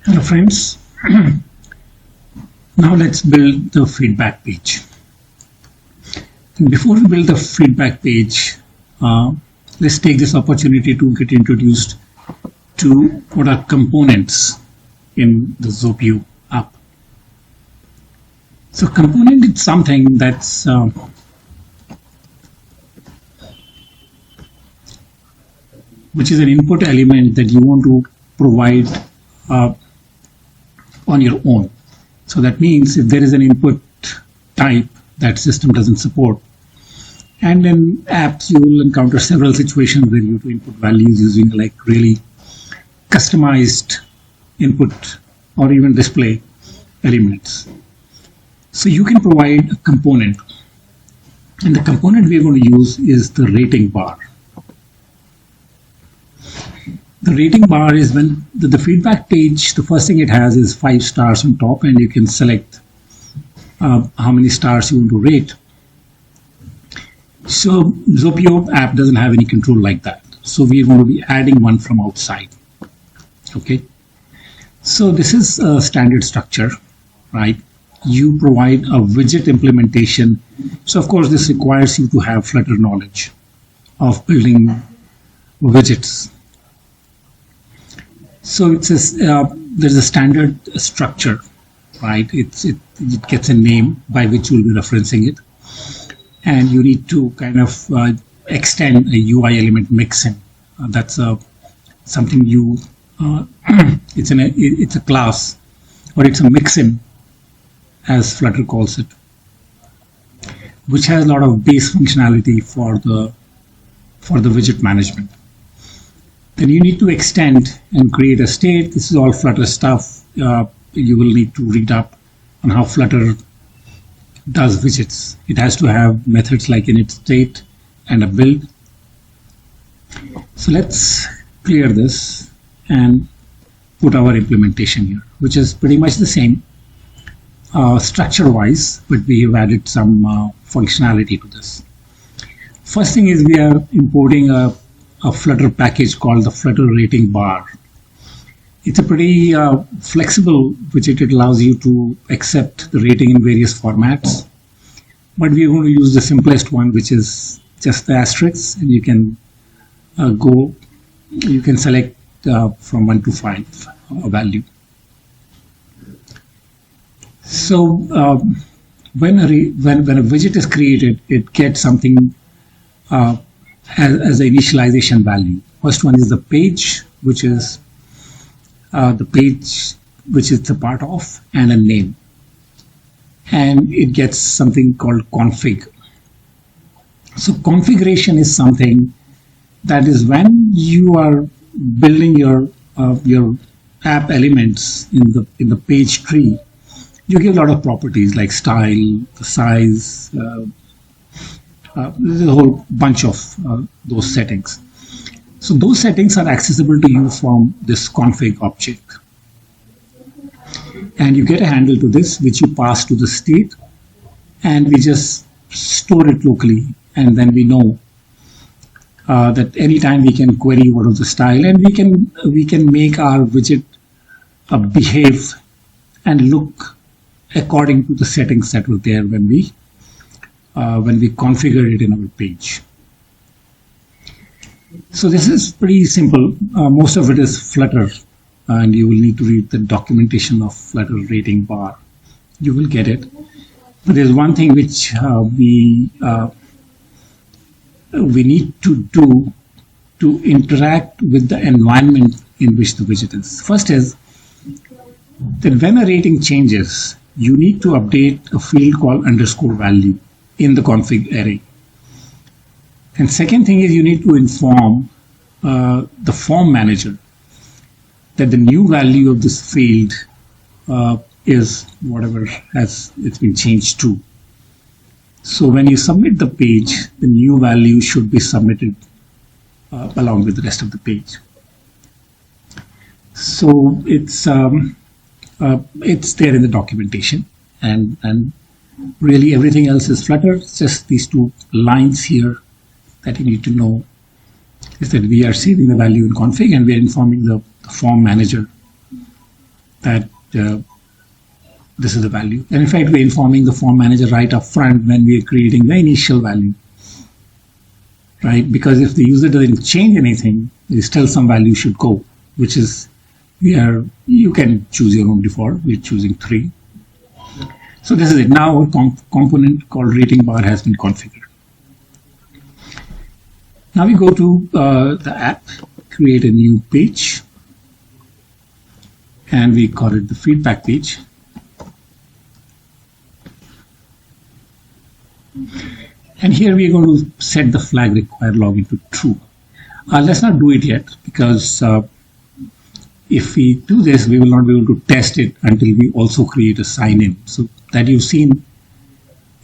Hello friends, now let's build the feedback page. And before we build the feedback page, let's take this opportunity to get introduced to what are components in the ZOAPIIO app. So component is something that's which is an input element that you want to provide on your own. So that means if there is an input type that system doesn't support, and in apps you will encounter several situations where you have to input values using like really customized input or even display elements. So you can provide a component, and the component we are going to use is the rating bar. The rating bar is when the feedback page, the first thing it has is 5 stars on top, and you can select how many stars you want to rate. So ZOAPIIO app doesn't have any control like that. So we're going to be adding one from outside. Okay. So this is a standard structure, right? You provide a widget implementation. So of course this requires you to have Flutter knowledge of building widgets. So it says there's a standard structure, right? It gets a name by which you'll be referencing it, and you need to kind of extend a UI element mixin. That's something you it's a class, or it's a mixin as Flutter calls it, which has a lot of base functionality for the widget management. Then you need to extend and create a state. This is all Flutter stuff. You will need to read up on how Flutter does widgets. It has to have methods like init state and a build. So let's clear this and put our implementation here, which is pretty much the same structure-wise, but we have added some functionality to this. First thing is we are importing a Flutter package called the Flutter rating bar. It's a pretty flexible widget. It allows you to accept the rating in various formats, but we're going to use the simplest one, which is just the asterisk, and you can select from 1 to 5 a value. So when a widget is created, it gets something as the initialization value. First one is the page, which is the page which it's a part of, and a name. And it gets something called config. So configuration is something that is when you are building your app elements in the page tree, you give a lot of properties like style, the size. There's a whole bunch of those settings. So those settings are accessible to you from this config object. And you get a handle to this, which you pass to the state, and we just store it locally. And then we know that anytime we can query what is the style, and we can make our widget behave and look according to the settings that were there when we configure it in our page. So this is pretty simple. Most of it is Flutter, and you will need to read the documentation of Flutter rating bar. You will get it. But there's one thing which we need to do to interact with the environment in which the widget is. First is that when a rating changes, you need to update a field called _value in the config array. And second thing is you need to inform the form manager that the new value of this field is whatever it's been changed to. So when you submit the page, the new value should be submitted along with the rest of the page. So it's there in the documentation, and really everything else is Flutter. It's just these 2 lines here that you need to know is that we are saving the value in config, and we are informing the form manager that this is the value. And in fact, we're informing the form manager right up front when we're creating the initial value, right? Because if the user doesn't change anything, still some value should go, which is you can choose your own default. We're choosing 3. So this is it. Now a component called rating bar has been configured. Now we go to the app, create a new page, and we call it the feedback page. And here we are going to set the flag required login to true. Let's not do it yet, because if we do this, we will not be able to test it until we also create a sign-in. So that you've seen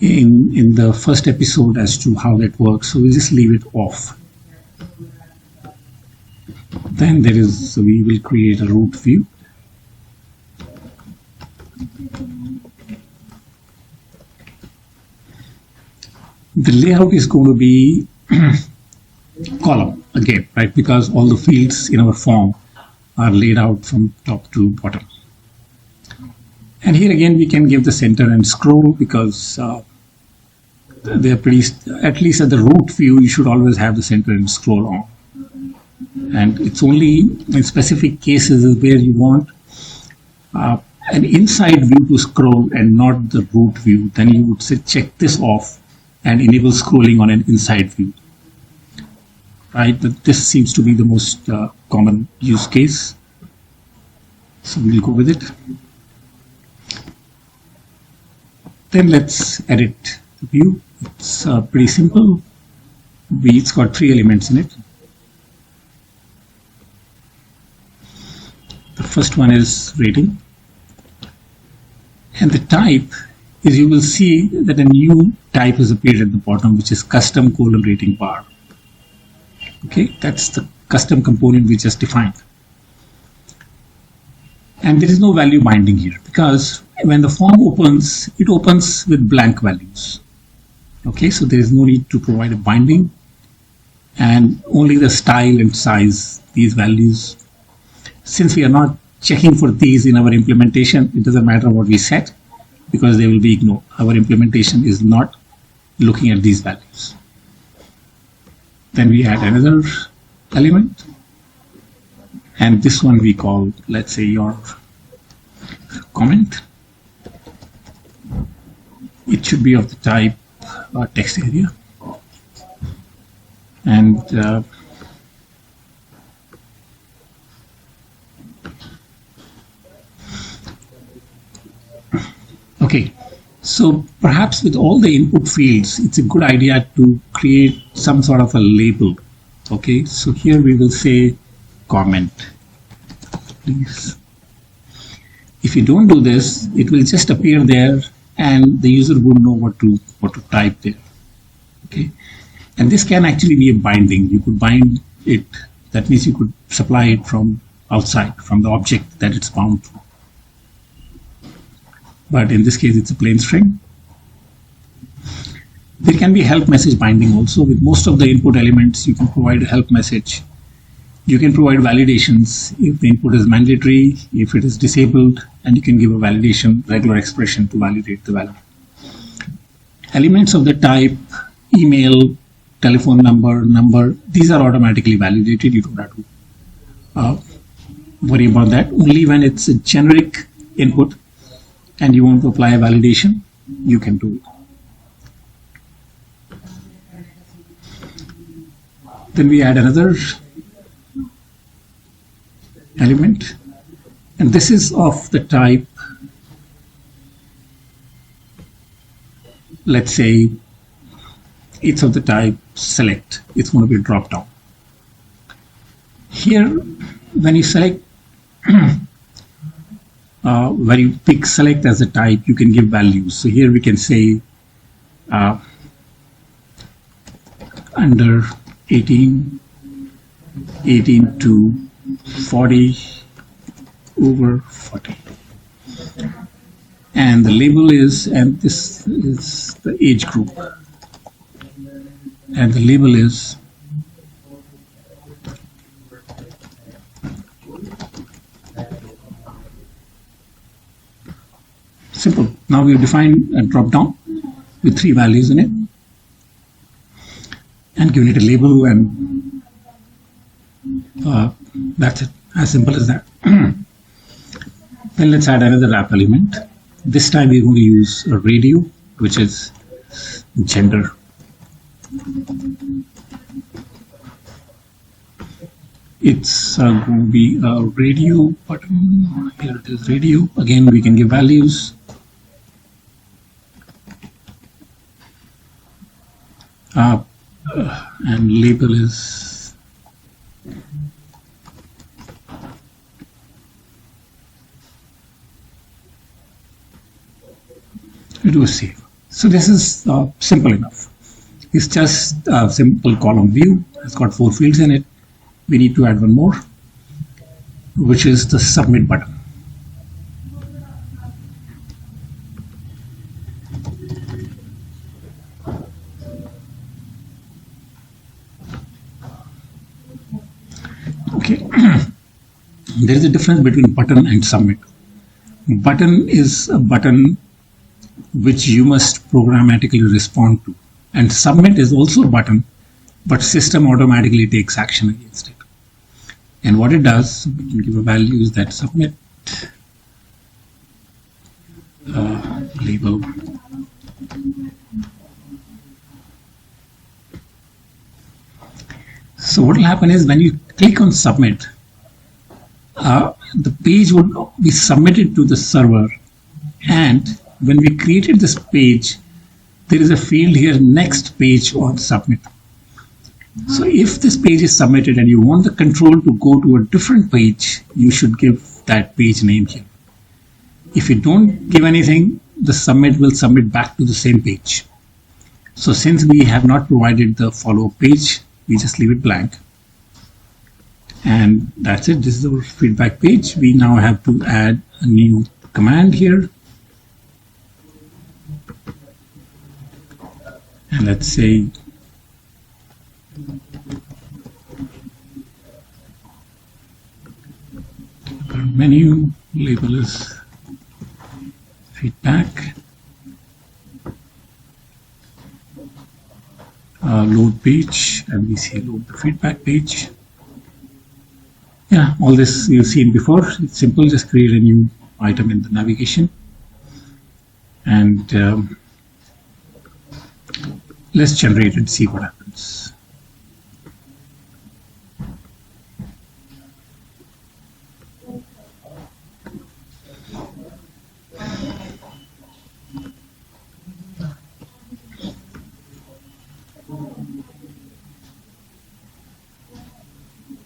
in the first episode as to how that works. So we just leave it off. Then we will create a root view. The layout is going to be column again, right? Because all the fields in our form are laid out from top to bottom. And here again, we can give the center and scroll, because they're pretty, at least at the root view, you should always have the center and scroll on. And it's only in specific cases where you want an inside view to scroll and not the root view. Then you would say check this off and enable scrolling on an inside view. Right, but this seems to be the most common use case. So we'll go with it. Then let's edit the view. It's pretty simple. It's got 3 elements in it. The first one is rating. And the type is, you will see that a new type has appeared at the bottom, which is custom : rating bar. Okay, that's the custom component we just defined. And there is no value binding here, because when the form opens, it opens with blank values. Okay, so there is no need to provide a binding, and only the style and size, these values. Since we are not checking for these in our implementation, it doesn't matter what we set, because they will be ignored. Our implementation is not looking at these values. Then we add another element, and this one we call, let's say, your comment. It should be of the type text area, and okay. So perhaps with all the input fields, it's a good idea to create some sort of a label. Okay, so here we will say comment, please. If you don't do this, it will just appear there, and the user won't know what to type there. Okay, and this can actually be a binding. You could bind it. That means you could supply it from outside, from the object that it's bound to. But in this case, it's a plain string. There can be help message binding also. With most of the input elements, you can provide a help message. You can provide validations if the input is mandatory, if it is disabled, and you can give a validation, regular expression to validate the value. Elements of the type email, telephone number, these are automatically validated. You don't have to worry about that. Only when it's a generic input and you want to apply a validation, you can do it. Then we add another element, and this is of the type, let's say it's of the type select. It's going to be a drop down. Here, when you select, when you pick select as a type, you can give values. So here we can say under 18 to 40, over 40. And the label is, and this is the age group. And the label is Simple. Now we've defined a drop down with 3 values in it and given it a label, and that's it. As simple as that. Then let's add another wrap element. This time we're going to use a radio, which is gender. It's going to be a radio button. Here it is, radio. Again, we can give values. And label is we do a save. So this is simple enough. It's just a simple column view. It's got 4 fields in it. We need to add one more, which is the submit button. Okay. There is a difference between button and submit. Button is a button which you must programmatically respond to, and submit is also a button, but system automatically takes action against it. And what it does, we can give a value is that submit label. So what will happen is when you click on submit, the page would be submitted to the server, and when we created this page, there is a field here, next page on submit. So if this page is submitted and you want the control to go to a different page, you should give that page name here. If you don't give anything, the submit will submit back to the same page. So since we have not provided the follow-up page, we just leave it blank. And that's it. This is our feedback page. We now have to add a new command here. And let's say menu label is feedback. Load page, and we see load the feedback page. Yeah, all this you've seen before. It's simple. Just create a new item in the navigation, and let's generate and see what happens.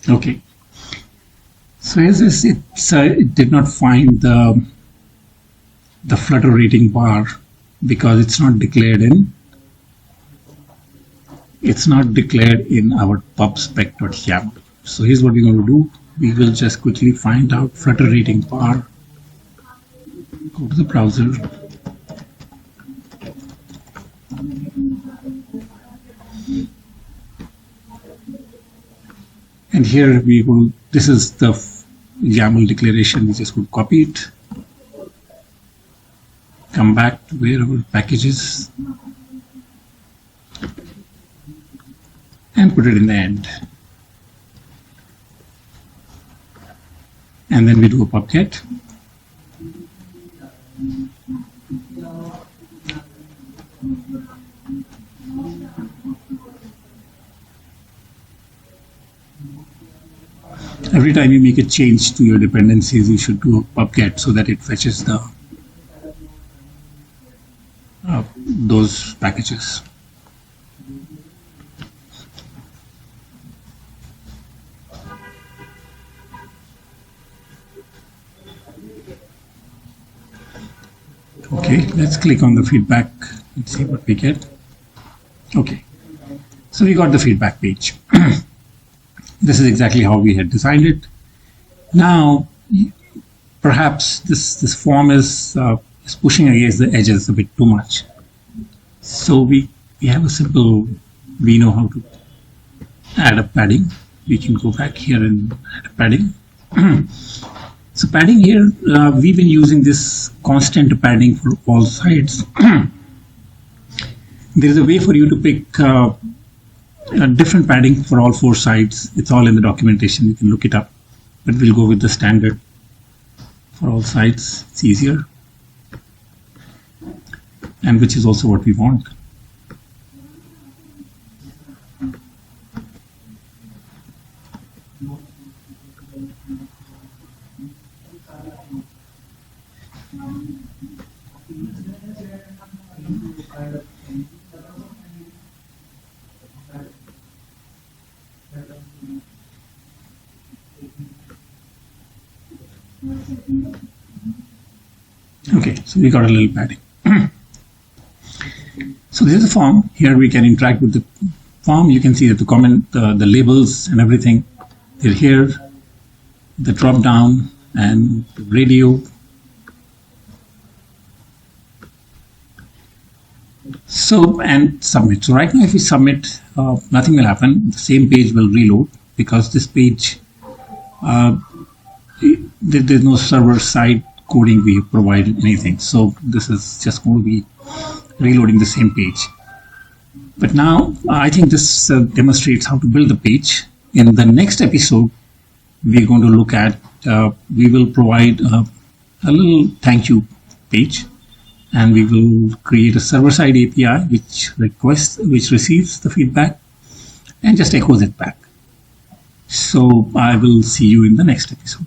Okay, so as this, it did not find the Flutter rating bar because it's not declared in our pub-spec.yaml. So here's what we're going to do. We will just quickly find out Flutter rating bar. Go to the browser. And here we will, this is the YAML declaration. We just would copy it, come back to where our package is, and put it in the end. And then we do a pub-get. Every time you make a change to your dependencies, you should do a pub-get so that it fetches the those packages. Okay, let's click on the feedback and see what we get. Okay, so we got the feedback page. This is exactly how we had designed it. Now, perhaps this form is pushing against the edges a bit too much. So we have a simple, we know how to add a padding. We can go back here and add a padding. So padding here, we've been using this constant padding for all sides. There is a way for you to pick a different padding for all 4 sides. It's all in the documentation. You can look it up, but we'll go with the standard for all sides. It's easier, and which is also what we want. Okay, so we got a little padding. So this is a form. Here we can interact with the form. You can see that the comment, the labels and everything, they're here. The drop down and the radio. So, and submit. So right now if we submit, nothing will happen. The same page will reload because this page, there's no server-side coding we have provided anything. So this is just going to be reloading the same page. But now I think this demonstrates how to build the page. In the next episode, we're going to look at, we will provide a little thank you page, and we will create a server-side API which receives the feedback and just echoes it back. So I will see you in the next episode.